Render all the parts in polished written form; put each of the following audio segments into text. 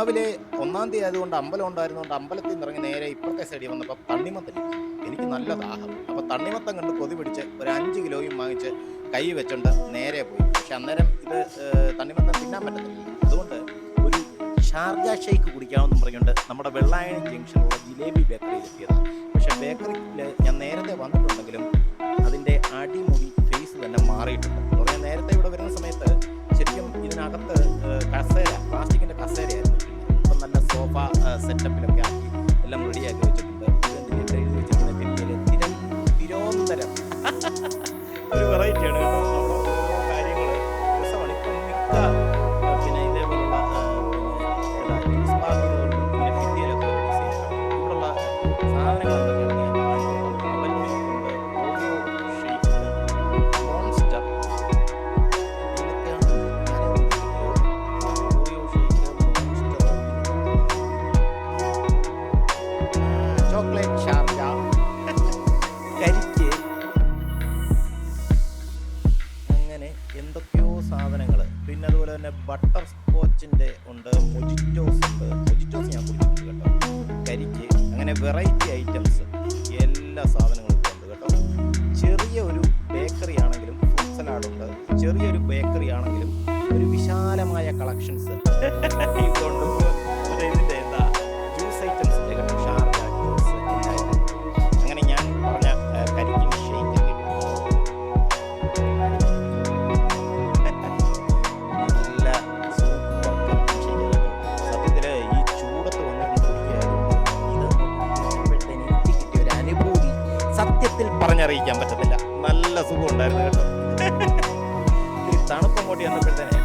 രാവിലെ 1-ാം തീയതി ആയതുകൊണ്ട് അമ്പലം ഉണ്ടായിരുന്നുകൊണ്ട് അമ്പലത്തിൽ നിന്ന് ഇറങ്ങി നേരെ ഇപ്പുറത്തെ സൈഡിൽ വന്നപ്പോൾ തണ്ണിമത്തൻ എനിക്ക് നല്ല ദാഹം. അപ്പോൾ തണ്ണിമത്തൻ കണ്ട് കൊതി പിടിച്ച് ഒരു 5 കിലോയും വാങ്ങിച്ച് കൈ വെച്ചോണ്ട് നേരെ പോയി. പക്ഷെ അന്നേരം ഇത് തണ്ണിമത്തൻ തിന്നാൻ പറ്റത്തില്ല. അതുകൊണ്ട് ഒരു ഷാർജ ഷേക്ക് കുടിക്കാമെന്ന് പറഞ്ഞുകൊണ്ട് നമ്മുടെ വെള്ളായണി ജംഗ്ഷനിലുള്ള ജിലേബി ബേക്കറിയിൽ എത്തിയതാണ്. പക്ഷെ ബേക്കറിയിൽ ഞാൻ നേരത്തെ വന്നിട്ടുണ്ടെങ്കിലും അതിൻ്റെ അടിമുടി ഫേസ് തന്നെ മാറിയിട്ടുണ്ട്. എന്ന് പറഞ്ഞാൽ നേരത്തെ ഇവിടെ വരുന്ന സമയത്ത് ശരിക്കും ഇതിനകത്ത് കസേര, പ്ലാസ്റ്റിക്കിൻ്റെ കസേരയായിരുന്നു. ഇപ്പം നല്ല സോഫ സെറ്റപ്പിലൊക്കെ ആക്കി എല്ലാം റെഡിയാക്കി വെച്ചിട്ടുണ്ട്. എഴുതി വെച്ചിരിക്കുന്ന പിന്നിൽ തിരോന്തരം ഒരു വെറൈറ്റിയാണ് കേട്ടോ. നമ്മുടെ കാര്യങ്ങൾ രസമാണ്. ഇപ്പം മിക്ക പിന്നെ ഇതേപോലുള്ള ജ്യൂസ് പാർലറുകളിലും പിന്നെ ഭിത്തിയിലൊക്കെ ഇവിടെയുള്ള സാധനങ്ങൾ എന്തൊക്കെയാണ് ഞാൻ കാണുന്നത്. അവൽ മിൽക്കുണ്ട്, ഓറിയോ ഷേക്ക്, മോൺസ്റ്റർ, ഇതൊക്കെയാണ് Oreo shake, monster, chocolate Sharjah, കരിക്ക്, അങ്ങനെ എന്തൊക്കെയോ സാധനങ്ങൾ. പിന്നെ അതുപോലെ തന്നെ ബട്ടർ സ്കോച്ചിൻ്റെ ഉണ്ട്, മൊജിറ്റോസ് ഉണ്ട്. മൊജിറ്റോസ് ഞാൻ കുടിച്ചിട്ടുണ്ട് കേട്ടോ. കരിക്ക്, അങ്ങനെ വെറൈറ്റി ഐറ്റംസ് എല്ലാ സാധനങ്ങളും ഉണ്ട് കേട്ടോ. ചെറിയ ഒരു ബേക്കറി ആണെങ്കിലും ഫ്രൂട്ട് സലാഡുണ്ട്. ചെറിയൊരു ബേക്കറി ആണെങ്കിലും ഒരു വിശാലമായ കളക്ഷൻസ് ഇതുകൊണ്ട്. ഇതിൻ്റെ എന്താ ജ്യൂസ് ഐറ്റംസിൻ്റെ കേട്ടോ, ഷാർജ ജ്യൂസ് എല്ലായിട്ടും. അങ്ങനെ ഞാൻ പറഞ്ഞ കരിക്കിൻ ഷേക്ക് നല്ല സൂപ്പർ കരിക്കിൻ ഷേക്ക് കേട്ടോ. സത്യത്തിൽ ഈ ചൂടത്ത് വന്നിട്ട് കുടിക്കുകയായിരുന്നു. ഇതൊന്നും എനിക്ക് കിട്ടിയ ഒരു അനുഭൂതി സത്യത്തിൽ പറഞ്ഞറിയിക്കാൻ പറ്റത്തില്ല. നല്ല സുഖം ഉണ്ടായിരുന്നു കേട്ടോ. ഈ തണുപ്പങ്ങോട്ട് ചെന്നപ്പോഴത്തേനെ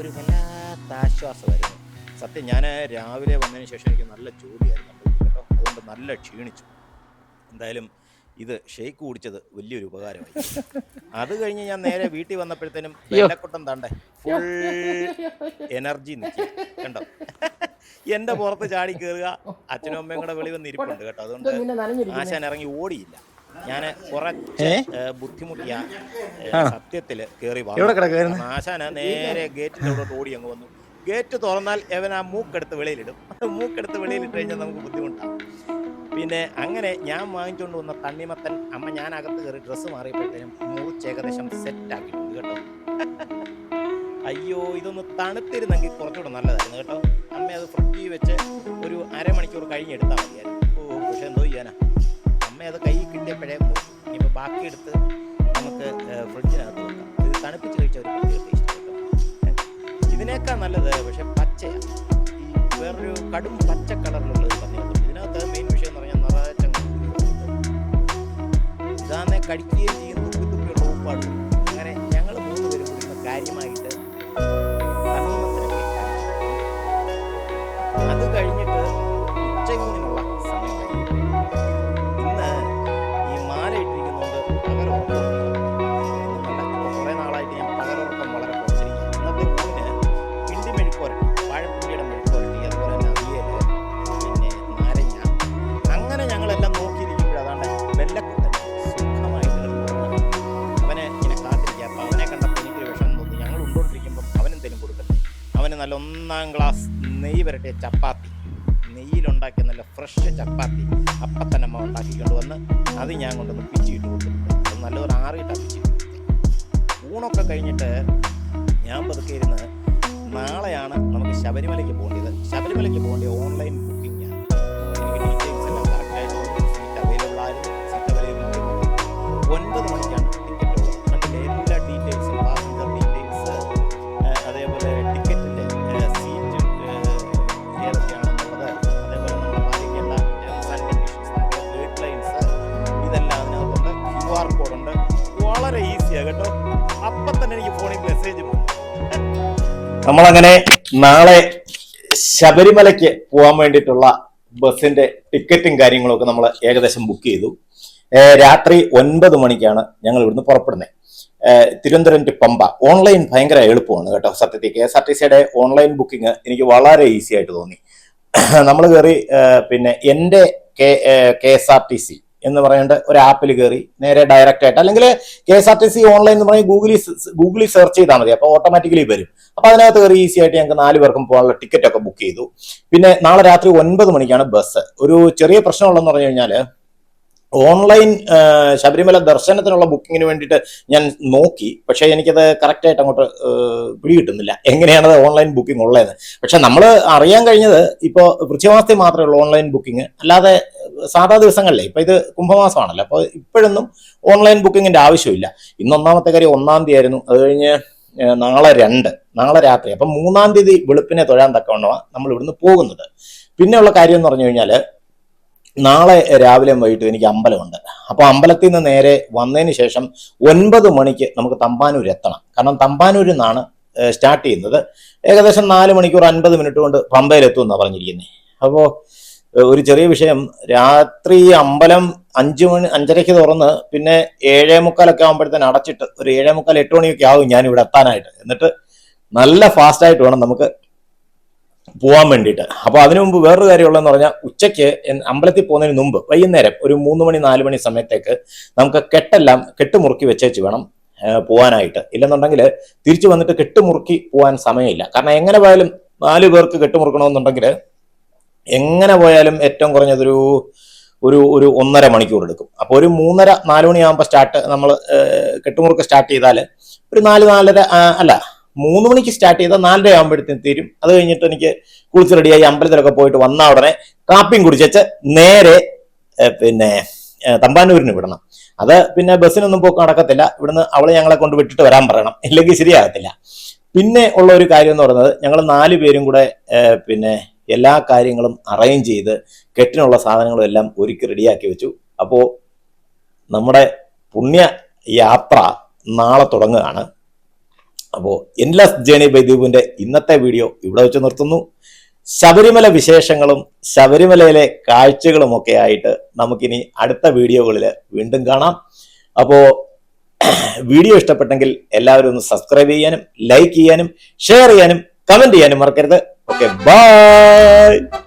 ഒരു വല്ലാത്ത ആശ്വാസമായിരുന്നു. സത്യം ഞാൻ രാവിലെ വന്നതിന് ശേഷം എനിക്ക് നല്ല ജോലിയായിരുന്നു കേട്ടോ. അതുകൊണ്ട് നല്ല ക്ഷീണിച്ചു. എന്തായാലും ഇത് ഷേക്ക് കുടിച്ചത് വലിയൊരു ഉപകാരമായി. അത് കഴിഞ്ഞ് ഞാൻ നേരെ വീട്ടിൽ വന്നപ്പോഴത്തേനും വെള്ളക്കുട്ടം താണ്ടേ ഫുൾ എനർജി നിൽക്കുക കണ്ടോ. എൻ്റെ പുറത്ത് ചാടി കയറുക, അച്ഛനും അമ്മയും കൂടെ വെളി വന്ന് ഇരിപ്പുണ്ട് കേട്ടോ. അതുകൊണ്ട് ആശാൻ ഇറങ്ങി ഓടിയില്ല. ഞാൻ കുറച്ച് ബുദ്ധിമുട്ടിയ സത്യത്തിൽ കയറി വന്നു. ആശാന് നേരെ ഗേറ്റിൻ്റെ അവിടെ ഓടി അങ്ങ് വന്നു. ഗേറ്റ് തുറന്നാൽ അവൻ ആ മൂക്കെടുത്ത് വെളിയിലിടും. മൂക്കെടുത്ത് വെളിയിലിട്ട് കഴിഞ്ഞാൽ നമുക്ക് ബുദ്ധിമുട്ടാണ്. പിന്നെ അങ്ങനെ ഞാൻ വാങ്ങിച്ചുകൊണ്ട് വന്ന തണ്ണിമത്തൻ അമ്മ ഞാൻ അകത്ത് കയറി ഡ്രസ്സ് മാറിയപ്പോഴത്തേനും മുറിച്ച് ഏകദേശം സെറ്റാക്കിയിട്ടുണ്ട് കേട്ടോ. അയ്യോ, ഇതൊന്ന് തണുത്തിരുന്നെങ്കിൽ കുറച്ചുകൂടെ നല്ലതായിരുന്നു കേട്ടോ. അമ്മ അത് ഫ്രിഡ്ജിൽ വെച്ച് ഒരു അരമണിക്കൂർ കഴിഞ്ഞെടുത്താൽ മതിയായിരുന്നു. പക്ഷെ എന്തോ ചെയ്യാനാ, അമ്മ അത് കൈ കിട്ടിയപ്പോഴേ മുറിച്ചു. ഇനിയിപ്പോൾ ബാക്കിയെടുത്ത് നമുക്ക് ഫ്രിഡ്ജിനകത്ത് വെക്കാം. ഇത് തണുപ്പിച്ച് കഴിച്ച ഒരു പ്രത്യേക ടേസ്റ്റ് കേട്ടോ. ഇതിനേക്കാൾ നല്ലത് പക്ഷെ പച്ചയാണ്. ഈ വേറൊരു കടും പച്ച കളറിലുള്ളത് തന്നെയുള്ളൂ. ഇതിനകത്ത് മെയിൻ വിഷയം എന്ന് പറഞ്ഞാൽ നിറച്ചങ്ങ് ഇതാന്നെ കടിക്കുകയും ചെയ്യും, തുപ്പി തുപ്പിയുള്ള ഉപ്പാടും. അങ്ങനെ ഞങ്ങൾ 3 പേരും കൂടി കാര്യമായിട്ട് അത് കഴിഞ്ഞിട്ട് ഉച്ചയൂണിനുള്ള സമയമായി. ഇന്ന് ഈ മാല ഇട്ടിരിക്കുന്നതുകൊണ്ട് പകലുറക്കം കുറേ നാളായിട്ട് ഞാൻ പകലുറക്കം വളരെ കുറച്ചിരിക്കും. ഇന്നത്തെ ഊണിന് പിണ്ടി മെഴുക്കുരട്ടി, വാഴപ്പിണ്ടിയുടെ മെഴുക്കുരട്ടി, അതുപോലെ തന്നെ അവിയൽ, പിന്നെ നാരങ്ങ. അങ്ങനെ ഞങ്ങളെല്ലാം നോക്കിയിരിക്കുമ്പോൾ അതാണ്ട് വെള്ളക്കുട്ടൻ സുഖമായിട്ട് അവനെ ഇങ്ങനെ കാത്തിരിക്കുക. അപ്പം അവനെ കണ്ടപ്പോൾ എനിക്കൊരു വിഷമം തോന്നി. ഞങ്ങൾ ഉണ്ടോണ്ടിരിക്കുമ്പം അവനെന്തെങ്കിലും കൊടുക്കട്ടെ. അവന് നല്ല 1-ാം ക്ലാസ് നെയ്യ് വരട്ടിയ ചപ്പാത്തി, നെയ്യിലുണ്ടാക്കിയ നല്ല ഫ്രഷ് ചപ്പാത്തി അപ്പം തന്നെ അമ്മ ഉണ്ടാക്കിക്കൊണ്ട് വന്ന് അത് ഞാൻ കൊണ്ടൊന്ന് പിച്ചിട്ട് കൊടുത്തിട്ടുണ്ട്. അത് നല്ലൊരു 6 ഇട്ടാണ് പിച്ചിട്ട് കൊടുത്തത്. ഊണൊക്കെ കഴിഞ്ഞിട്ട് ഞാൻ പതുക്കെ ഇരുന്ന് നാളെയാണ് നമുക്ക് ശബരിമലയ്ക്ക് പോകേണ്ടത്. ശബരിമലയ്ക്ക് പോകേണ്ട ഓൺലൈൻ ബുക്കിംഗ് ആണ്. എനിക്ക് ഡീറ്റെയിൽസ് എല്ലാം കറക്റ്റായിട്ട് സീറ്റ് അവൈലബിൾ ആയിരുന്നു. സീറ്റ് അവൈലബിൾ 9 മണിക്കാണ് ടിക്കറ്റ് ഉള്ളത്. അതിൻ്റെ എല്ലാ ഡീറ്റെയിൽസും, പാസഞ്ചർ ഡീറ്റെയിൽസ്, അതേപോലെ ടിക്കറ്റിൻ്റെ സീറ്റ് ഏതൊക്കെയാണെന്നുള്ളത്, അതേപോലെ നമ്മൾ പാലിക്കേണ്ട terms and conditions, guide lines, ഇതെല്ലാം അതിനകത്തുണ്ട്. QR കോഡുണ്ട്. വളരെ ഈസിയാണ് കേട്ടോ. അപ്പം തന്നെ എനിക്ക് ഫോണിൽ മെസ്സേജ് പോകും. നമ്മളങ്ങനെ നാളെ ശബരിമലയ്ക്ക് പോകാൻ വേണ്ടിയിട്ടുള്ള ബസ്സിന്റെ ടിക്കറ്റും കാര്യങ്ങളൊക്കെ നമ്മൾ ഏകദേശം ബുക്ക് ചെയ്തു. രാത്രി 9 മണിക്കാണ് ഞങ്ങൾ ഇവിടുന്ന് പുറപ്പെടുന്നത്. തിരുവനന്തപുരം ടു പമ്പ. ഓൺലൈൻ ഭയങ്കര എളുപ്പമാണ് കേട്ടോ. സത്യത്തിൽ KSRTCയുടെ ഓൺലൈൻ ബുക്കിംഗ് എനിക്ക് വളരെ ഈസി ആയിട്ട് തോന്നി. നമ്മൾ കയറി പിന്നെ എൻ്റെ KSRTC എന്ന് പറയേണ്ട ഒരു ആപ്പിൽ കയറി നേരെ ഡയറക്റ്റ് ആയിട്ട്, അല്ലെങ്കിൽ KSRTC ഓൺലൈൻ എന്ന് പറഞ്ഞ് ഗൂഗിളിൽ സെർച്ച് ചെയ്താൽ മതി, അപ്പോൾ ഓട്ടോമാറ്റിക്കലി വരും. അപ്പോൾ അതിനകത്ത് കയറി ഈസി ആയിട്ട് ഞങ്ങൾക്ക് 4 പേർക്കും പോകാനുള്ള ടിക്കറ്റ് ഒക്കെ ബുക്ക് ചെയ്തു. പിന്നെ നാളെ രാത്രി 9 മണിക്കാണ് ബസ്. ഒരു ചെറിയ പ്രശ്നമുള്ളതെന്ന് പറഞ്ഞു കഴിഞ്ഞാൽ ഓൺലൈൻ ശബരിമല ദർശനത്തിനുള്ള ബുക്കിങ്ങിന് വേണ്ടിയിട്ട് ഞാൻ നോക്കി, പക്ഷേ എനിക്കത് കറക്റ്റായിട്ട് അങ്ങോട്ട് പിടികിട്ടുന്നില്ല എങ്ങനെയാണത് ഓൺലൈൻ ബുക്കിംഗ് ഉള്ളതെന്ന്. പക്ഷെ നമ്മൾ അറിയാൻ കഴിഞ്ഞത് ഇപ്പോൾ വൃശ്ചികമാസത്തിൽ മാത്രമേ ഉള്ളൂ ഓൺലൈൻ ബുക്കിംഗ്, അല്ലാതെ സാധാ ദിവസങ്ങളിലെ, ഇപ്പം ഇത് കുംഭമാസമാണല്ലോ, അപ്പോൾ ഇപ്പോഴൊന്നും ഓൺലൈൻ ബുക്കിങ്ങിൻ്റെ ആവശ്യമില്ല. ഇന്ന് 1-ാമത്തെ കാര്യം 1-ാം തീയതി ആയിരുന്നു, അത് കഴിഞ്ഞ് നാളെ രാത്രി, അപ്പം 3-ാം തീയതി വെളുപ്പിനെ തൊഴാൻ തക്കവണ്ണമാണ് നമ്മൾ ഇവിടുന്ന് പോകുന്നത്. പിന്നെയുള്ള കാര്യം എന്ന് പറഞ്ഞു കഴിഞ്ഞാൽ നാളെ രാവിലെയും വൈകിട്ടും എനിക്ക് അമ്പലമുണ്ട്. അപ്പോൾ അമ്പലത്തിൽ നിന്ന് നേരെ വന്നതിന് ശേഷം 9 മണിക്ക് നമുക്ക് തമ്പാനൂർ എത്തണം. കാരണം തമ്പാനൂരിൽ നിന്നാണ് സ്റ്റാർട്ട് ചെയ്യുന്നത്. ഏകദേശം 4 മണിക്കൂർ 50 മിനിറ്റ് കൊണ്ട് പമ്പയിലെത്തും എന്നാണ് പറഞ്ഞിരിക്കുന്നത്. അപ്പോൾ ഒരു ചെറിയ വിഷയം, രാത്രി അമ്പലം 5-5:30 തുറന്ന് പിന്നെ 7:45 ആകുമ്പോഴത്തേന് അടച്ചിട്ട് ഒരു 7:45-8 മണിയൊക്കെ ആകും ഞാൻ ഇവിടെ എത്താനായിട്ട്. എന്നിട്ട് നല്ല ഫാസ്റ്റായിട്ട് വേണം നമുക്ക് പോകാൻ വേണ്ടിയിട്ട്. അപ്പോൾ അതിനു മുമ്പ് വേറൊരു കാര്യമുള്ളതെന്ന് പറഞ്ഞാൽ, ഉച്ചയ്ക്ക് അമ്പലത്തിൽ പോകുന്നതിന് മുമ്പ് വൈകുന്നേരം ഒരു 3 മണി 4 മണി സമയത്തേക്ക് നമുക്ക് കെട്ടുമുറുക്കി വെച്ചേച്ച് വേണം പോകാനായിട്ട്. ഇല്ലെന്നുണ്ടെങ്കിൽ തിരിച്ചു വന്നിട്ട് കെട്ടുമുറുക്കി പോകാൻ സമയമില്ല. കാരണം എങ്ങനെ പോയാലും 4 പേർക്ക് കെട്ടുമുറുക്കണമെന്നുണ്ടെങ്കിൽ എങ്ങനെ പോയാലും ഏറ്റവും കുറഞ്ഞതൊരു 1.5 മണിക്കൂർ എടുക്കും. അപ്പോൾ ഒരു 3:30-4 മണിയാകുമ്പോൾ നമ്മൾ കെട്ടുമുറുക്ക് സ്റ്റാർട്ട് ചെയ്താൽ ഒരു 3 മണിക്ക് സ്റ്റാർട്ട് ചെയ്താൽ 4:30 ആകുമ്പോഴത്തേന് തീരും. അത് കഴിഞ്ഞിട്ട് എനിക്ക് കുളിച്ച് റെഡിയായി അമ്പലത്തിലൊക്കെ പോയിട്ട് വന്ന ഉടനെ കാപ്പിയും കുടിച്ച് നേരെ പിന്നെ തമ്പാനൂരിന് വിടണം. അത് പിന്നെ ബസ്സിനൊന്നും പോക്ക് നടക്കത്തില്ല. ഇവിടുന്ന് അവളെ ഞങ്ങളെ കൊണ്ട് വിട്ടിട്ട് വരാൻ പറയണം, ഇല്ലെങ്കിൽ ശരിയാകത്തില്ല. പിന്നെ ഉള്ള ഒരു കാര്യം എന്ന് പറയുന്നത്, ഞങ്ങൾ 4 പേരും കൂടെ പിന്നെ എല്ലാ കാര്യങ്ങളും അറേഞ്ച് ചെയ്ത് കെട്ടിനുള്ള സാധനങ്ങളും എല്ലാം ഒരുക്കി റെഡിയാക്കി വെച്ചു. അപ്പോൾ നമ്മുടെ പുണ്യ യാത്ര നാളെ തുടങ്ങുകയാണ്. അപ്പോൾ എൻലെസ് ജേണി ബൈ ദീപുവിന്റെ ഇന്നത്തെ വീഡിയോ ഇവിടെ വെച്ച് നിർത്തുന്നു. ശബരിമല വിശേഷങ്ങളും ശബരിമലയിലെ കാഴ്ചകളും ഒക്കെ ആയിട്ട് നമുക്കിനി അടുത്ത വീഡിയോകളിൽ വീണ്ടും കാണാം. അപ്പോൾ വീഡിയോ ഇഷ്ടപ്പെട്ടെങ്കിൽ എല്ലാവരും ഒന്ന് സബ്സ്ക്രൈബ് ചെയ്യാനും ലൈക്ക് ചെയ്യാനും ഷെയർ ചെയ്യാനും കമന്റ് ചെയ്യാനും മറക്കരുത്. Okay, by.